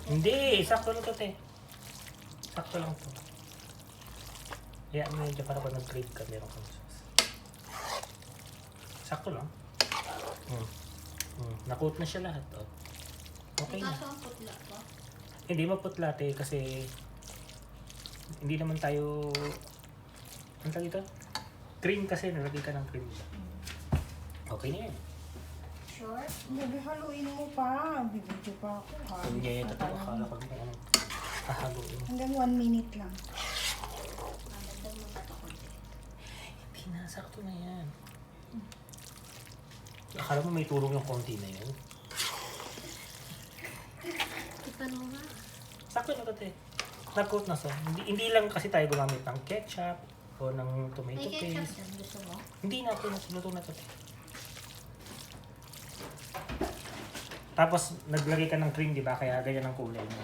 Hindi, sakto lang to, te. Sakto lang to. Kaya medyo para pag nag-crave ka, meron kang sauce. Sakto lang. Nakoat na siya lahat, oh. Okay na. Kaso ang putla pa. Hindi maputla, te, kasi hindi naman tayo... Ano tawag ito? Cream kasi, nalagay ka ng cream. Okay na yan. Sure? Hindi, haluin mo pa. Bibidyo pa ako. Ha? Hindi niya yung tatawag. Akala ko kung anong kahaluin. Hanggang 1 minute lang. Magandang mo pa ito konti. Hindi na, sakto na yan. Akala mo may tulong yung konti na yun? Ipan mo nga. Sakto na to, te. Nag-coat na so. Hindi lang kasi tayo gumamit ng ketchup o ng tomato May ketchup paste. dyan. Gusto mo? Hindi na ito. Luto na to, te. Tapos, naglagay ka ng cream, di ba? Kaya ganyan ang kulay mo.